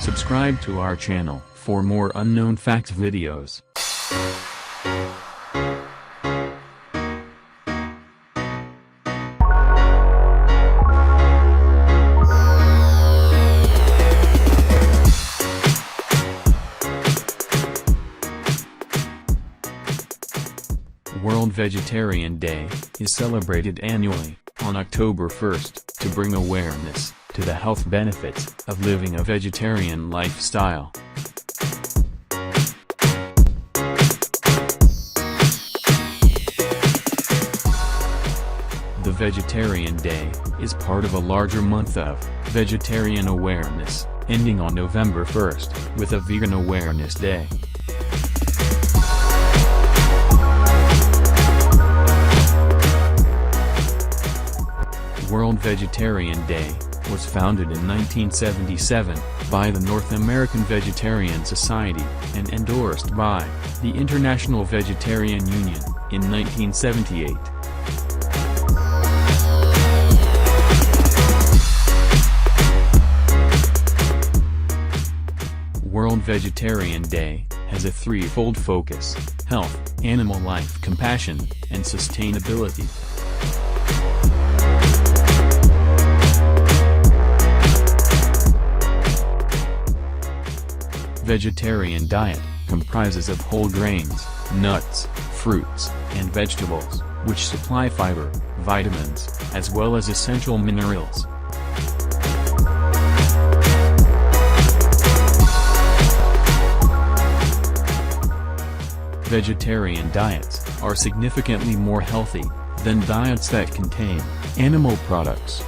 Subscribe to our channel for more unknown facts videos. World Vegetarian Day is celebrated annually on October 1st to bring awareness to the health benefits of living a vegetarian lifestyle. The Vegetarian Day is part of a larger month of vegetarian awareness, ending on November 1st with a Vegan Awareness Day. World Vegetarian Day was founded in 1977 by the North American Vegetarian Society and endorsed by the International Vegetarian Union in 1978. World Vegetarian Day has a threefold focus: health, animal life, compassion, and sustainability. Vegetarian diet comprises of whole grains, nuts, fruits, and vegetables, which supply fiber, vitamins, as well as essential minerals. Vegetarian diets are significantly more healthy than diets that contain animal products.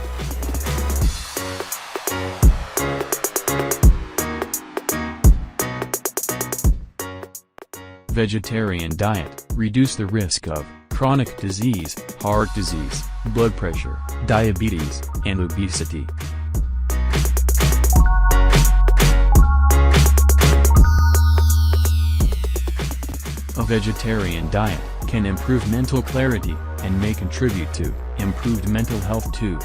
Vegetarian diet reduce the risk of chronic disease, heart disease, blood pressure, diabetes, and obesity. A vegetarian diet can improve mental clarity and may contribute to improved mental health too.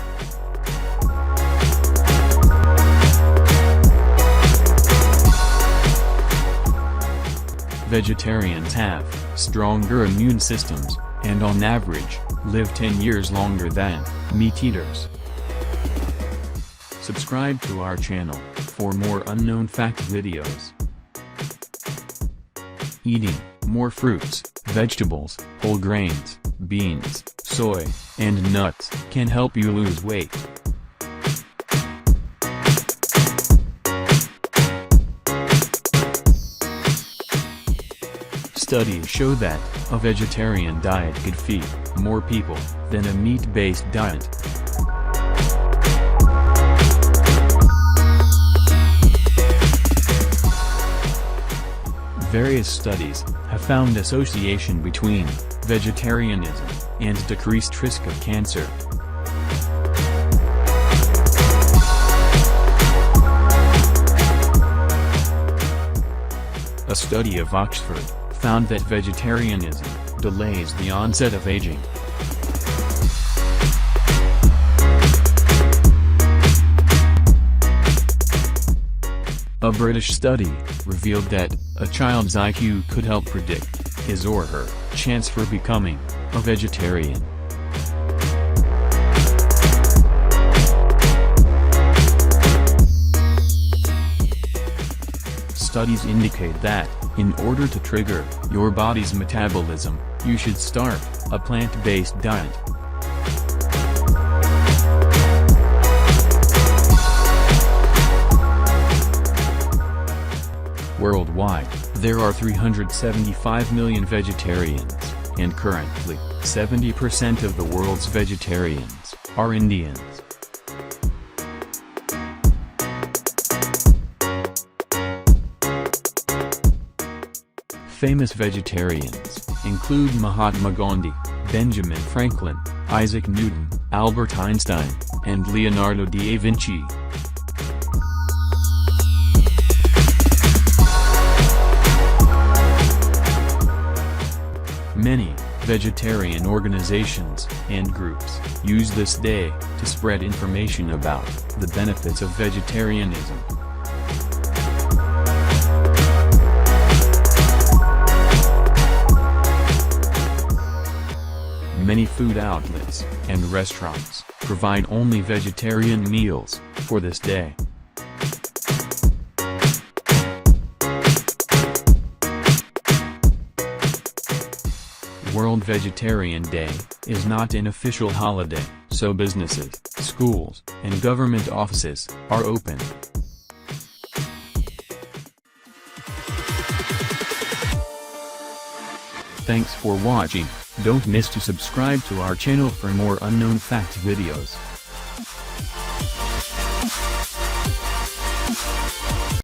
Vegetarians have stronger immune systems, and on average, live 10 years longer than meat eaters. Subscribe to our channel for more unknown fact videos. Eating more fruits, vegetables, whole grains, beans, soy, and nuts can help you lose weight. Studies show that a vegetarian diet could feed more people than a meat-based diet. Various studies have found association between vegetarianism and decreased risk of cancer. A study of Oxford found that vegetarianism delays the onset of aging. A British study revealed that a child's IQ could help predict his or her chance for becoming a vegetarian. Studies indicate that, in order to trigger your body's metabolism, you should start a plant-based diet. Worldwide, there are 375 million vegetarians, and currently, 70% of the world's vegetarians are Indians. Famous vegetarians include Mahatma Gandhi, Benjamin Franklin, Isaac Newton, Albert Einstein, and Leonardo da Vinci. Many vegetarian organizations and groups use this day to spread information about the benefits of vegetarianism. Many food outlets and restaurants provide only vegetarian meals for this day. World Vegetarian Day is not an official holiday, so businesses, schools, and government offices are open. Thanks for watching. Don't miss to subscribe to our channel for more unknown facts videos.